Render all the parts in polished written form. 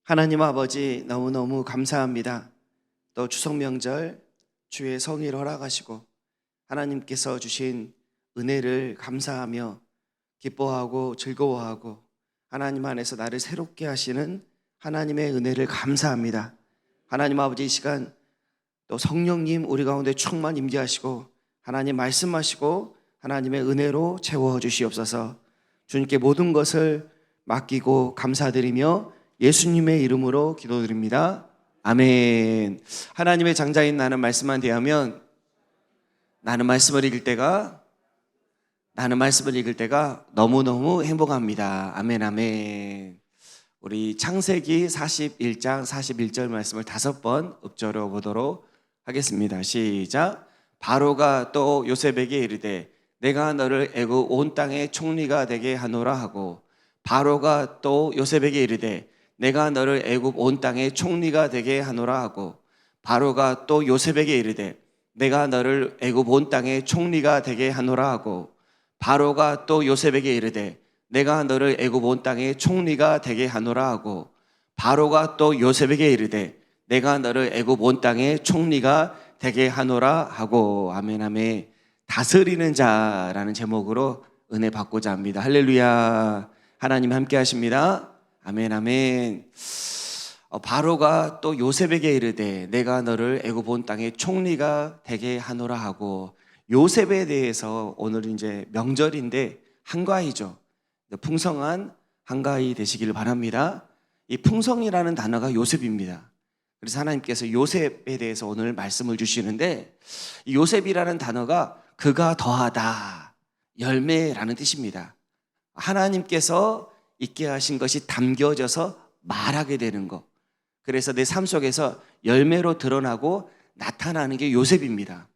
하나님 아버지 너무너무 감사합니다. 또 추석명절 주의 성의를 허락하시고 하나님께서 주신 은혜를 감사하며 기뻐하고 즐거워하고 하나님 안에서 나를 새롭게 하시는 하나님의 은혜를 감사합니다. 하나님 아버지 이 시간 또 성령님 우리 가운데 충만 임재하시고 하나님 말씀하시고 하나님의 은혜로 채워주시옵소서. 주님께 모든 것을 맡기고 감사드리며 예수님의 이름으로 기도드립니다. 아멘. 하나님의 장자인 나는 말씀만 대하면 나는 말씀을 읽을 때가 너무너무 행복합니다. 아멘 아멘. 우리 창세기 41장 41절 말씀을 5번 읊조려 보도록 하겠습니다. 시작. 바로가 또 요셉에게 이르되 내가 너를 애굽 온 땅의 총리가 되게 하노라 하고, 바로가 또 요셉에게 이르되 내가 너를 애굽 온 땅의 총리가 되게 하노라 하고, 바로가 또 요셉에게 이르되 내가 너를 애굽 온 땅의 총리가 되게 하노라 하고, 바로가 또 요셉에게 이르되 내가 너를 애굽 온 땅의 총리가 되게 하노라 하고, 바로가 또 요셉에게 이르되 내가 너를 애굽 온 땅의 총리가 되게 하노라 하고. 아멘 아멘. 다스리는 자라는 제목으로 은혜 받고자 합니다. 할렐루야. 하나님 함께 하십니다. 아멘 아멘. 바로가 또 요셉에게 이르되 내가 너를 애굽 온 땅의 총리가 되게 하노라 하고, 요셉에 대해서 오늘 이제 명절인데 한가위죠. 풍성한 한가위 되시기를 바랍니다. 이 풍성이라는 단어가 요셉입니다. 그래서 하나님께서 요셉에 대해서 오늘 말씀을 주시는데, 이 요셉이라는 단어가 그가 더하다, 열매라는 뜻입니다. 하나님께서 있게 하신 것이 담겨져서 말하게 되는 것. 그래서 내 삶 속에서 열매로 드러나고 나타나는 게 요셉입니다.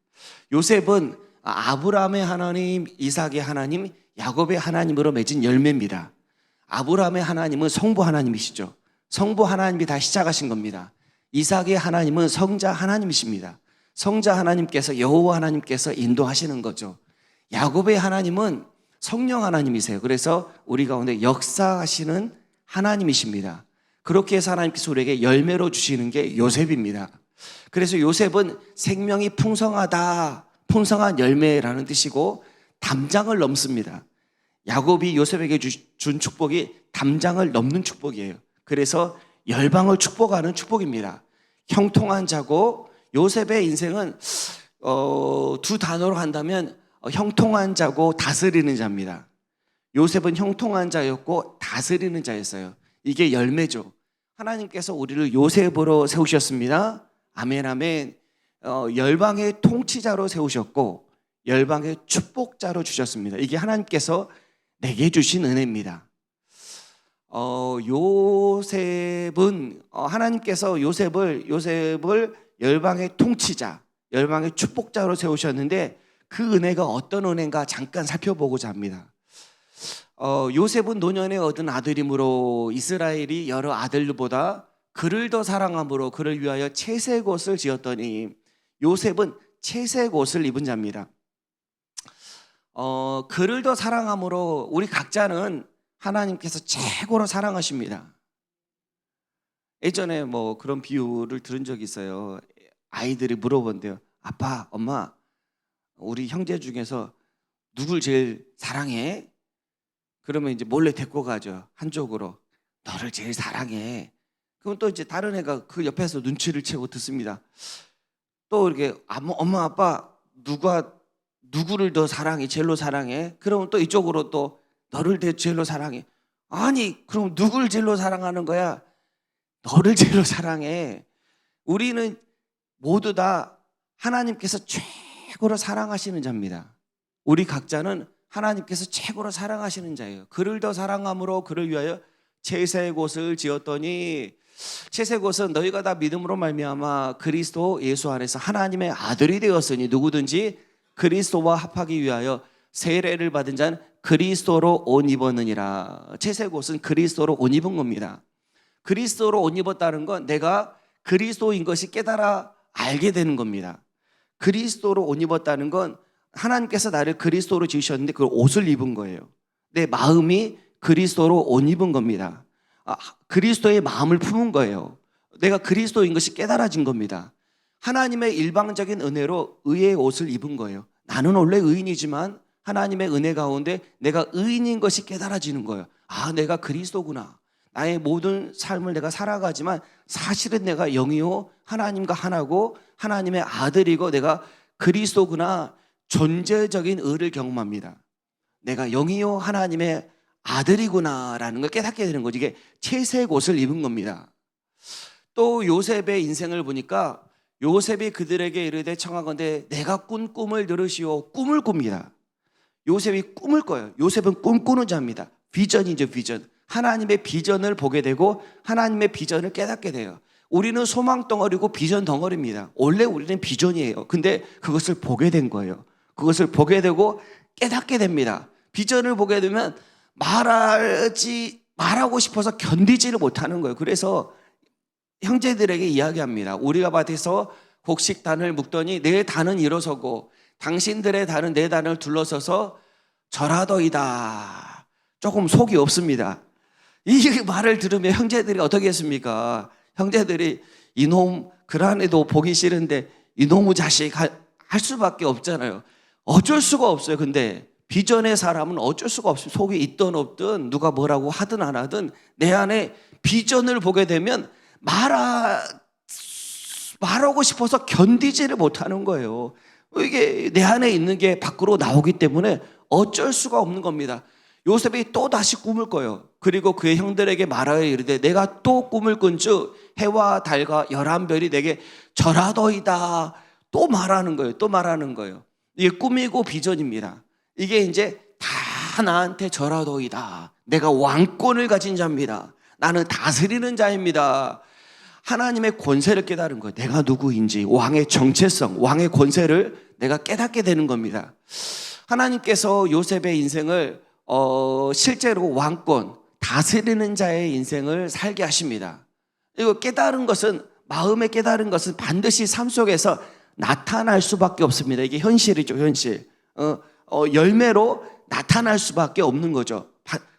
요셉은 아브라함의 하나님, 이삭의 하나님, 야곱의 하나님으로 맺은 열매입니다. 아브라함의 하나님은 성부 하나님이시죠. 성부 하나님이 다 시작하신 겁니다. 이삭의 하나님은 성자 하나님이십니다. 성자 하나님께서, 여호와 하나님께서 인도하시는 거죠. 야곱의 하나님은 성령 하나님이세요. 그래서 우리 가운데 역사하시는 하나님이십니다. 그렇게 해서 하나님께서 우리에게 열매로 주시는 게 요셉입니다. 그래서 요셉은 생명이 풍성하다, 풍성한 열매라는 뜻이고 담장을 넘습니다. 야곱이 요셉에게 준 축복이 담장을 넘는 축복이에요. 그래서 열방을 축복하는 축복입니다. 형통한 자고, 요셉의 인생은 두 단어로 한다면 형통한 자고 다스리는 자입니다. 요셉은 형통한 자였고 다스리는 자였어요. 이게 열매죠. 하나님께서 우리를 요셉으로 세우셨습니다. 아멘 아멘. 열방의 통치자로 세우셨고 열방의 축복자로 주셨습니다. 이게 하나님께서 내게 주신 은혜입니다. 요셉은 하나님께서 요셉을 열방의 통치자, 열방의 축복자로 세우셨는데 그 은혜가 어떤 은혜인가 잠깐 살펴보고자 합니다. 요셉은 노년에 얻은 아들이므로 이스라엘이 여러 아들보다 그를 더 사랑함으로 그를 위하여 채색 옷을 지었더니, 요셉은 채색 옷을 입은 자입니다. 그를 더 사랑함으로 우리 각자는 하나님께서 최고로 사랑하십니다. 예전에 뭐 그런 비유를 들은 적이 있어요. 아이들이 물어본대요. 아빠, 엄마, 우리 형제 중에서 누굴 제일 사랑해? 그러면 이제 몰래 데리고 가죠. 한쪽으로. 너를 제일 사랑해. 그럼 또 이제 다른 애가 그 옆에서 눈치를 채고 듣습니다. 또 이렇게 엄마, 아빠, 누구를 더 사랑해? 제일로 사랑해? 그러면 또 이쪽으로 또 너를 제일로 사랑해. 아니, 그럼 누굴 제일로 사랑하는 거야? 너를 제일로 사랑해. 우리는 모두 다 하나님께서 최고로 사랑하시는 자입니다. 우리 각자는 하나님께서 최고로 사랑하시는 자예요. 그를 더 사랑함으로 그를 위하여 채색 옷을 지었더니, 채색 옷은 너희가 다 믿음으로 말미암아 그리스도 예수 안에서 하나님의 아들이 되었으니 누구든지 그리스도와 합하기 위하여 세례를 받은 자는 그리스도로 옷 입었느니라. 채색 옷은 그리스도로 옷 입은 겁니다. 그리스도로 옷 입었다는 건 내가 그리스도인 것이 깨달아 알게 되는 겁니다. 그리스도로 옷 입었다는 건 하나님께서 나를 그리스도로 지으셨는데 그 옷을 입은 거예요. 내 마음이 그리스도로 옷 입은 겁니다. 그리스도의 마음을 품은 거예요. 내가 그리스도인 것이 깨달아진 겁니다. 하나님의 일방적인 은혜로 의의 옷을 입은 거예요. 나는 원래 의인이지만 하나님의 은혜 가운데 내가 의인인 것이 깨달아지는 거예요. 내가 그리스도구나. 나의 모든 삶을 내가 살아가지만 사실은 내가 영이요 하나님과 하나고 하나님의 아들이고 내가 그리스도구나. 존재적인 의를 경험합니다. 내가 영이요 하나님의 아들이구나라는 걸 깨닫게 되는 거죠. 이게 채색 옷을 입은 겁니다. 또 요셉의 인생을 보니까 요셉이 그들에게 이르되 청하건대 내가 꾼 꿈을 들으시오. 꿈을 꿉니다. 요셉이 꿈을 꿔요. 요셉은 꿈꾸는 자입니다. 비전이죠, 비전. 하나님의 비전을 보게 되고 하나님의 비전을 깨닫게 돼요. 우리는 소망 덩어리고 비전 덩어리입니다. 원래 우리는 비전이에요. 근데 그것을 보게 된 거예요. 그것을 보게 되고 깨닫게 됩니다. 비전을 보게 되면 말하고 싶어서 견디지를 못하는 거예요. 그래서 형제들에게 이야기합니다. 우리가 밭에서 곡식단을 묶더니 내 단은 일어서고 당신들의 단은 내 단을 둘러서서 절하더이다. 조금 속이 없습니다. 이 말을 들으면 형제들이 어떻게 했습니까? 형제들이 이놈 그란에도 보기 싫은데 이놈의 자식 할 수밖에 없잖아요. 어쩔 수가 없어요. 근데 비전의 사람은 어쩔 수가 없어요. 속이 있든 없든 누가 뭐라고 하든 안 하든 내 안에 비전을 보게 되면 말하고 싶어서 견디지를 못하는 거예요. 이게 내 안에 있는 게 밖으로 나오기 때문에 어쩔 수가 없는 겁니다. 요셉이 또 다시 꿈을 꿔요. 그리고 그의 형들에게 말하여 이르되 내가 또 꿈을 꾼즉 해와 달과 11별이 내게 절하더이다. 또 말하는 거예요. 또 말하는 거예요. 이게 꿈이고 비전입니다. 이게 이제 다 나한테 절하더이다. 내가 왕권을 가진 자입니다. 나는 다스리는 자입니다. 하나님의 권세를 깨달은 거예요. 내가 누구인지, 왕의 정체성, 왕의 권세를 내가 깨닫게 되는 겁니다. 하나님께서 요셉의 인생을 실제로 왕권, 다스리는 자의 인생을 살게 하십니다. 이거 깨달은 것은, 마음에 깨달은 것은 반드시 삶 속에서 나타날 수밖에 없습니다. 이게 현실이죠, 현실. 열매로 나타날 수밖에 없는 거죠.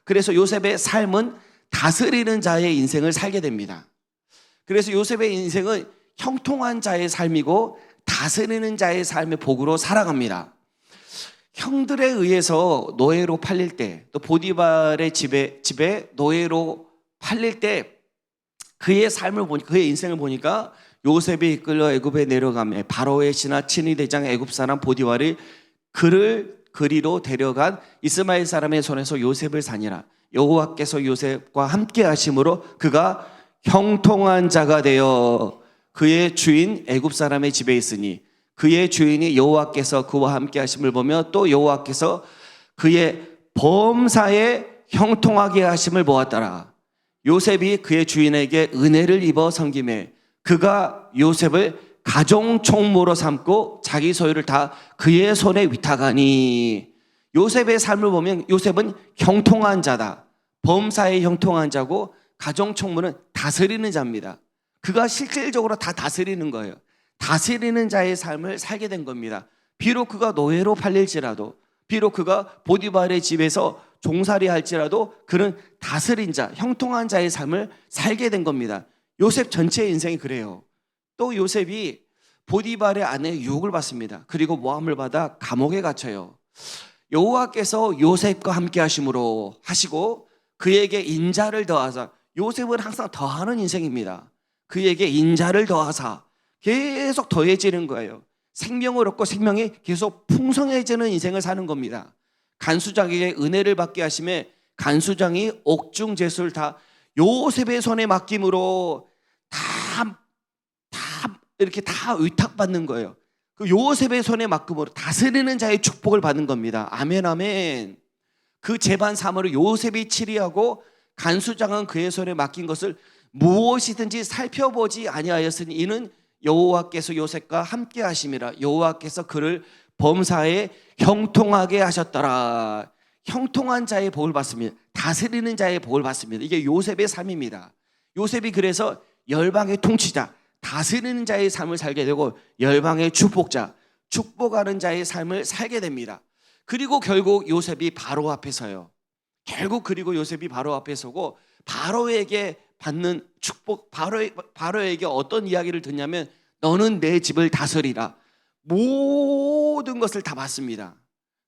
그래서 요셉의 삶은 다스리는 자의 인생을 살게 됩니다. 그래서 요셉의 인생은 형통한 자의 삶이고 다스리는 자의 삶의 복으로 살아갑니다. 형들에 의해서 노예로 팔릴 때, 또 보디발의 집에 노예로 팔릴 때 그의 삶을 보니, 그의 인생을 보니까 요셉이 이끌려 애굽에 내려가며 바로의 신하 친위 대장 애굽 사람 보디발이 그를 그리로 데려간 이스마엘 사람의 손에서 요셉을 사니라. 여호와께서 요셉과 함께 하심으로 그가 형통한 자가 되어 그의 주인 애굽 사람의 집에 있으니 그의 주인이 여호와께서 그와 함께 하심을 보며 또 여호와께서 그의 범사에 형통하게 하심을 보았더라. 요셉이 그의 주인에게 은혜를 입어 섬기매 그가 요셉을 가종 총무로 삼고 자기 소유를 다 그의 손에 위탁하니. 요셉의 삶을 보면 요셉은 형통한 자다. 범사에 형통한 자고 가종 총무는 다스리는 자입니다. 그가 실질적으로 다 다스리는 거예요. 다스리는 자의 삶을 살게 된 겁니다. 비록 그가 노예로 팔릴지라도, 비록 그가 보디발의 집에서 종살이 할지라도 그는 다스린 자, 형통한 자의 삶을 살게 된 겁니다. 요셉 전체의 인생이 그래요. 또 요셉이 보디발의 아내의 유혹을 받습니다. 그리고 모함을 받아 감옥에 갇혀요. 여호와께서 요셉과 함께 하심으로 하시고 그에게 인자를 더하사, 요셉은 항상 더하는 인생입니다. 그에게 인자를 더하사 계속 더해지는 거예요. 생명을 얻고 생명이 계속 풍성해지는 인생을 사는 겁니다. 간수장에게 은혜를 받게 하심에 간수장이 옥중제수를 다 요셉의 손에 맡김으로 다 이렇게 다 위탁받는 거예요. 그 요셉의 손에 맡김으로 다스리는 자의 축복을 받는 겁니다. 아멘, 아멘. 그 재반 사물을 요셉이 치리하고 간수장은 그의 손에 맡긴 것을 무엇이든지 살펴보지 아니하였으니 이는 여호와께서 요셉과 함께 하심이라. 여호와께서 그를 범사에 형통하게 하셨더라. 형통한 자의 복을 받습니다. 다스리는 자의 복을 받습니다. 이게 요셉의 삶입니다. 요셉이 그래서 열방의 통치자, 다스리는 자의 삶을 살게 되고 열방의 축복자, 축복하는 자의 삶을 살게 됩니다. 그리고 결국 요셉이 바로 앞에 서요. 결국 그리고 요셉이 바로 앞에 서고 바로에게 받는 축복, 바로에게 어떤 이야기를 듣냐면 너는 내 집을 다스리라. 모든 것을 다 받습니다.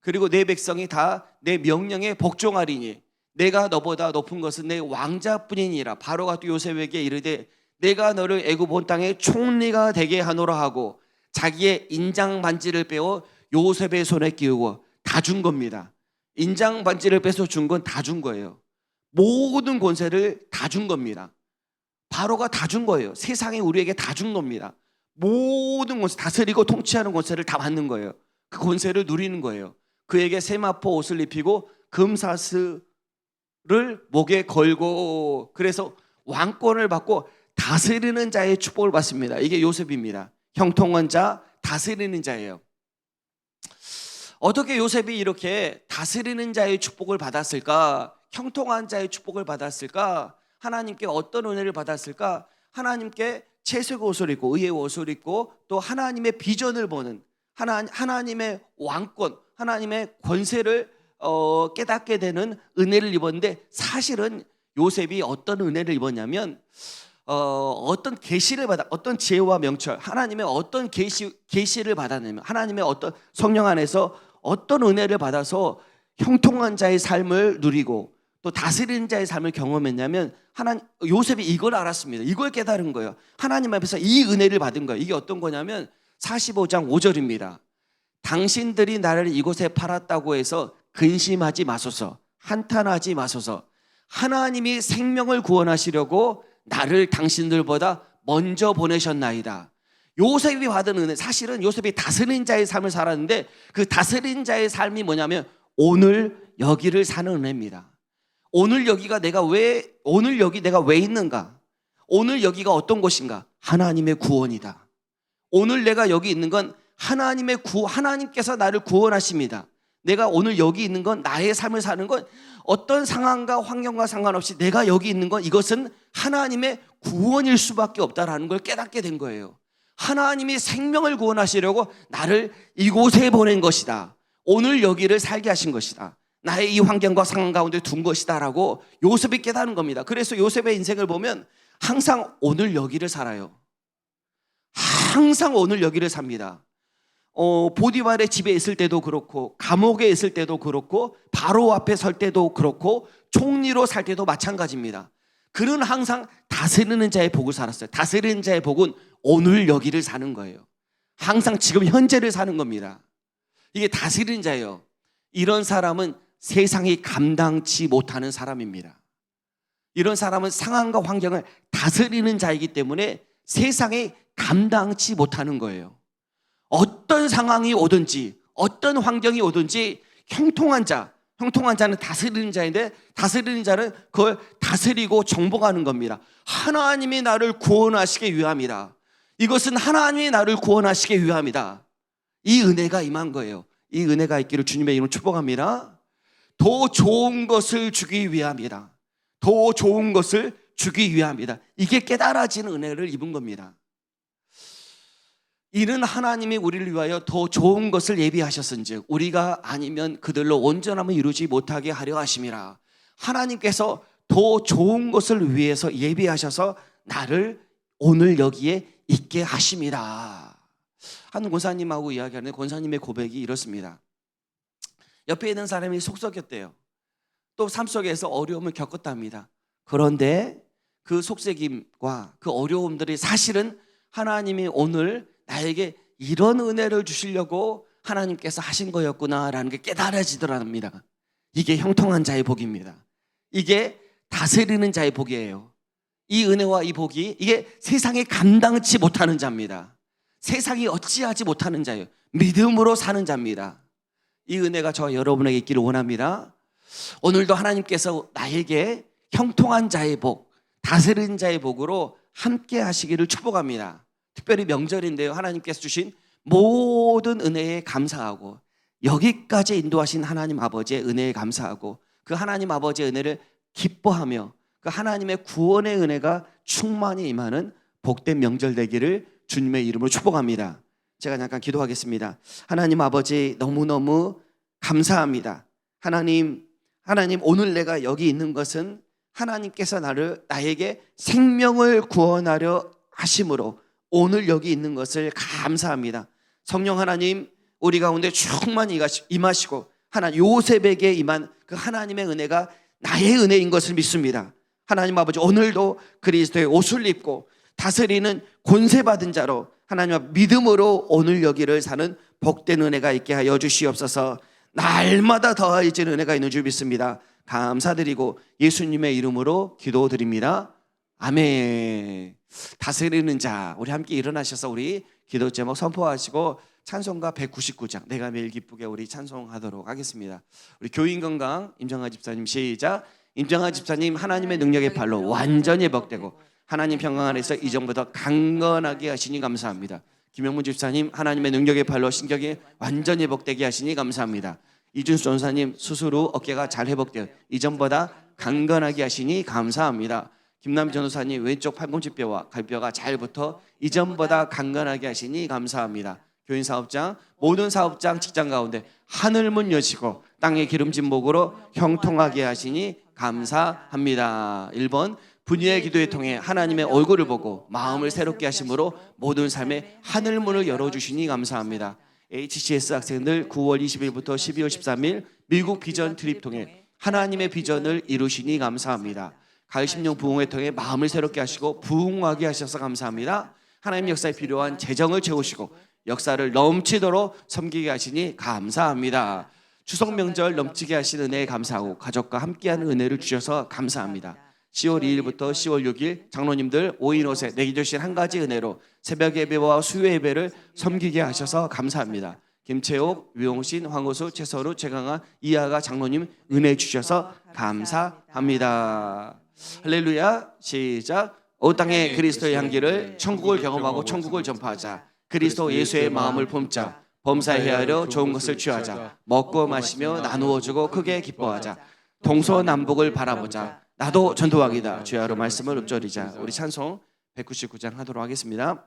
그리고 내 백성이 다 내 명령에 복종하리니 내가 너보다 높은 것은 내 왕자뿐이니라. 바로가 또 요셉에게 이르되 내가 너를 애굽 온 땅의 총리가 되게 하노라 하고 자기의 인장 반지를 빼어 요셉의 손에 끼우고 다 준 겁니다. 인장 반지를 빼서 준 건 다 준 거예요. 모든 권세를 다 준 겁니다. 바로가 다 준 거예요. 세상에 우리에게 다 준 겁니다. 모든 권세, 다스리고 통치하는 권세를 다 받는 거예요. 그 권세를 누리는 거예요. 그에게 세마포 옷을 입히고 금사슬을 목에 걸고, 그래서 왕권을 받고 다스리는 자의 축복을 받습니다. 이게 요셉입니다. 형통한 자, 다스리는 자예요. 어떻게 요셉이 이렇게 다스리는 자의 축복을 받았을까? 형통한 자의 축복을 받았을까? 하나님께 어떤 은혜를 받았을까? 하나님께 채색 옷을 입고 의의 옷을 입고 또 하나님의 비전을 보는 하나님의 왕권, 하나님의 권세를 깨닫게 되는 은혜를 입었는데, 사실은 요셉이 어떤 은혜를 입었냐면 어떤 계시를 받아, 어떤 지혜와 명철, 하나님의 어떤 계시를 받았냐면, 하나님의 어떤 성령 안에서 어떤 은혜를 받아서 형통한 자의 삶을 누리고 또 다스리는 자의 삶을 경험했냐면, 요셉이 이걸 알았습니다. 이걸 깨달은 거예요. 하나님 앞에서 이 은혜를 받은 거예요. 이게 어떤 거냐면 45장 5절입니다. 당신들이 나를 이곳에 팔았다고 해서 근심하지 마소서, 한탄하지 마소서. 하나님이 생명을 구원하시려고 나를 당신들보다 먼저 보내셨나이다. 요셉이 받은 은혜, 사실은 요셉이 다스린 자의 삶을 살았는데 그 다스린 자의 삶이 뭐냐면 오늘 여기를 사는 은혜입니다. 오늘 여기가 오늘 여기 내가 왜 있는가? 오늘 여기가 어떤 곳인가? 하나님의 구원이다. 오늘 내가 여기 있는 건 하나님께서 나를 구원하십니다. 내가 오늘 여기 있는 건, 나의 삶을 사는 건 어떤 상황과 환경과 상관없이 내가 여기 있는 건 이것은 하나님의 구원일 수밖에 없다라는 걸 깨닫게 된 거예요. 하나님이 생명을 구원하시려고 나를 이곳에 보낸 것이다. 오늘 여기를 살게 하신 것이다. 나의 이 환경과 상황 가운데 둔 것이다 라고 요셉이 깨닫는 겁니다. 그래서 요셉의 인생을 보면 항상 오늘 여기를 살아요. 항상 오늘 여기를 삽니다. 보디발의 집에 있을 때도 그렇고, 감옥에 있을 때도 그렇고, 바로 앞에 설 때도 그렇고, 총리로 살 때도 마찬가지입니다. 그는 항상 다스리는 자의 복을 살았어요. 다스리는 자의 복은 오늘 여기를 사는 거예요. 항상 지금 현재를 사는 겁니다. 이게 다스리는 자예요. 이런 사람은 세상이 감당치 못하는 사람입니다. 이런 사람은 상황과 환경을 다스리는 자이기 때문에 세상이 감당치 못하는 거예요. 어떤 상황이 오든지 어떤 환경이 오든지 형통한 자는 다스리는 자인데, 다스리는 자는 그걸 다스리고 정복하는 겁니다. 하나님이 나를 구원하시기 위함이다. 이것은 하나님이 나를 구원하시기 위함이다. 이 은혜가 임한 거예요. 이 은혜가 있기를 주님의 이름으로 축복합니다. 더 좋은 것을 주기 위함이다. 더 좋은 것을 주기 위함이다. 이게 깨달아지는 은혜를 입은 겁니다. 이는 하나님이 우리를 위하여 더 좋은 것을 예비하셨은즉 우리가 아니면 그들로 온전함을 이루지 못하게 하려 하심이라. 하나님께서 더 좋은 것을 위해서 예비하셔서 나를 오늘 여기에 있게 하심이라. 한 권사님하고 이야기하는데 권사님의 고백이 이렇습니다. 옆에 있는 사람이 속 썩였대요. 또 삶 속에서 어려움을 겪었답니다. 그런데 그 속삭임과 그 어려움들이 사실은 하나님이 오늘 나에게 이런 은혜를 주시려고 하나님께서 하신 거였구나라는 게 깨달아지더랍니다. 이게 형통한 자의 복입니다. 이게 다스리는 자의 복이에요. 이 은혜와 이 복이, 이게 세상에 감당치 못하는 자입니다. 세상이 어찌하지 못하는 자예요. 믿음으로 사는 자입니다. 이 은혜가 저와 여러분에게 있기를 원합니다. 오늘도 하나님께서 나에게 형통한 자의 복, 다스리는 자의 복으로 함께 하시기를 축복합니다. 특별히 명절인데요, 하나님께서 주신 모든 은혜에 감사하고 여기까지 인도하신 하나님 아버지의 은혜에 감사하고 그 하나님 아버지의 은혜를 기뻐하며 그 하나님의 구원의 은혜가 충만히 임하는 복된 명절 되기를 주님의 이름으로 축복합니다. 제가 잠깐 기도하겠습니다. 하나님 아버지, 너무너무 감사합니다. 하나님 오늘 내가 여기 있는 것은 하나님께서 나에게 생명을 구원하려 하심으로 오늘 여기 있는 것을 감사합니다. 성령 하나님, 우리 가운데 충만히 임하시고 요셉에게 임한 그 하나님의 은혜가 나의 은혜인 것을 믿습니다. 하나님 아버지, 오늘도 그리스도의 옷을 입고 다스리는 권세받은 자로 하나님 앞 믿음으로 오늘 여기를 사는 복된 은혜가 있게 하여 주시옵소서. 날마다 더해지는 은혜가 있는 줄 믿습니다. 감사드리고 예수님의 이름으로 기도드립니다. 아멘. 다스리는 자, 우리 함께 일어나셔서 우리 기도 제목 선포하시고 찬송가 199장 내가 매일 기쁘게 우리 찬송하도록 하겠습니다. 우리 교인 건강 임정아 집사님 시작. 임정아 집사님 하나님의 능력의 발로 완전히 회복되고 하나님 평강 안에서 이전보다 강건하게 하시니 감사합니다. 김영문 집사님 하나님의 능력의 발로 신경이 완전히 회복되게 하시니 감사합니다. 이준수 전사님 수술 후 어깨가 잘 회복되어 이전보다 강건하게 하시니 감사합니다. 김남 전도사님 왼쪽 팔꿈치뼈와 갈뼈가 잘 붙어 이전보다 강건하게 하시니 감사합니다. 교인 사업장, 모든 사업장 직장 가운데 하늘문 여시고 땅의 기름진 목으로 형통하게 하시니 감사합니다. 1번 분유의 기도에 통해 하나님의 얼굴을 보고 마음을 새롭게 하심으로 모든 삶의 하늘문을 열어주시니 감사합니다. HCS 학생들 9월 20일부터 12월 13일 미국 비전 트립 통해 하나님의 비전을 이루시니 감사합니다. 가을 심령 부흥회 통해 마음을 새롭게 하시고 부흥하게 하셔서 감사합니다. 하나님 역사에 필요한 재정을 채우시고 역사를 넘치도록 섬기게 하시니 감사합니다. 추석 명절 넘치게 하신 은혜에 감사하고 가족과 함께하는 은혜를 주셔서 감사합니다. 10월 2일부터 10월 6일 장로님들 5인 옷에 내게 주신 한 가지 은혜로 새벽 예배와 수요 예배를 섬기게 하셔서 감사합니다. 김채옥, 유용신, 황호수, 최서루, 최강아, 이하가 장로님 은혜 주셔서 감사합니다. 할렐루야. 시작. 온 땅에 그리스도의 향기를 천국을 경험하고 천국을 전파하자. 그리스도 예수의 마음을 품자. 범사에 하려 좋은 것을 취하자. 먹고 마시며 나누어 주고 크게 기뻐하자. 동서남북을 바라보자. 나도 전도왕이다. 주야로 말씀을 읊조리자. 우리 찬송 199장 하도록 하겠습니다.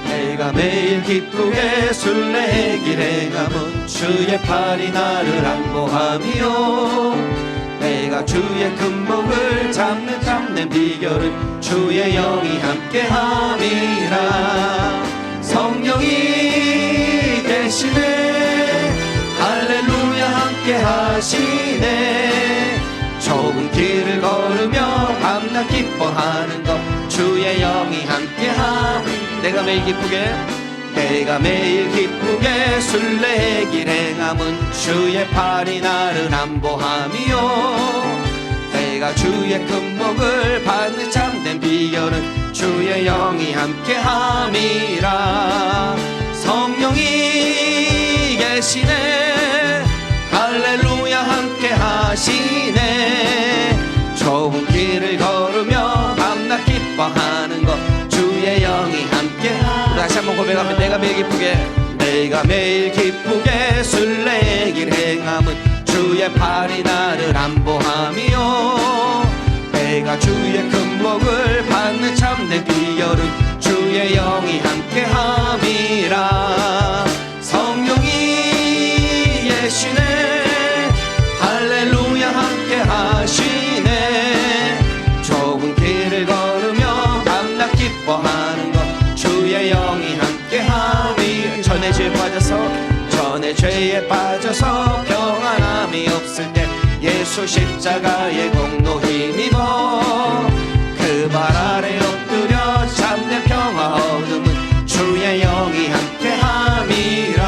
내가 매일 기쁘게 순례길 행함은 주의 팔이 나를 안보하며 내가 주의 금목을 잡는 비결은 주의 영이 함께함이라. 성령이 계시네 할렐루야 함께하시네. 좁은 길을 걸으며 밤낮 기뻐하는 것 주의 영이 함께함. 내가 매일 기쁘게 순례길 행함은 주의 팔이 나를 안보하며 내가 주의 금목을 받는 참된 비결은 주의 영이 함께함이라. 성령이 계시네 할렐루야 함께하시네. 좁은 길을 걸으며 밤낮 기뻐하는 것 주의 영이 함께함. 다시 한번 고백하면 내가 매일 기쁘게 순례길 행함은 주의 팔이 나를 안보하며 내가 주의 금목을 받는 참된 비결은 주의 영이 함께함이라. 성령이 계시네 할렐루야 함께하시네. 좁은 길을 걸으며 밤낮 기뻐하는 것 주의 영이 함께함이. 전의 죄에 빠져서 평안함이 없을 때 예수 십자가의 공로 힘입어 그 발 아래 엎드려 참된 평화 얻음은 주의 영이 함께함이라.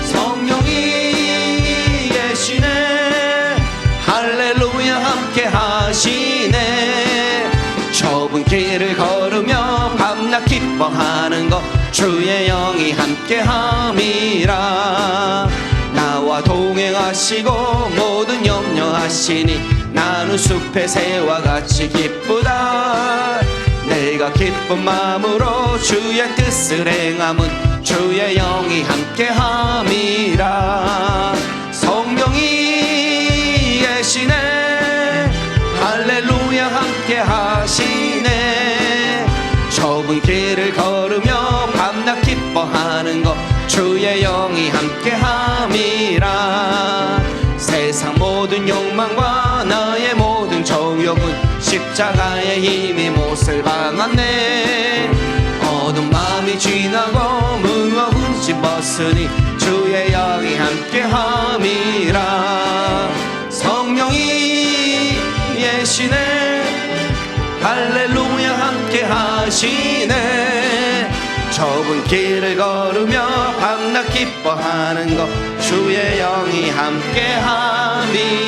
성령이 계시네 할렐루야 함께하시네. 좁은 길을 걸으며 밤낮 기뻐하는 것 주의 영이 함께함이라. 나와 동행하시고 모든 염려하시니 나는 숲의 새와 같이 기쁘다. 내가 기쁜 마음으로 주의 뜻을 행함은 주의 영이 함께함이라. 성령이 계시네 할렐루야 함께하시네. 좁은 길을 걸으며 밤낮 주의 영이 함께함이라. 세상 모든 욕망과 나의 모든 정욕은 십자가의 힘이 못을 박았네. 어두운 밤이 지나고 무거운 짐 벗으니 주의 영이 함께함이라. 성령이 예시네 할렐루야 함께하시네. 좁은 길을 걸으며 밤낮 기뻐하는 것 주의 영이 함께함이라.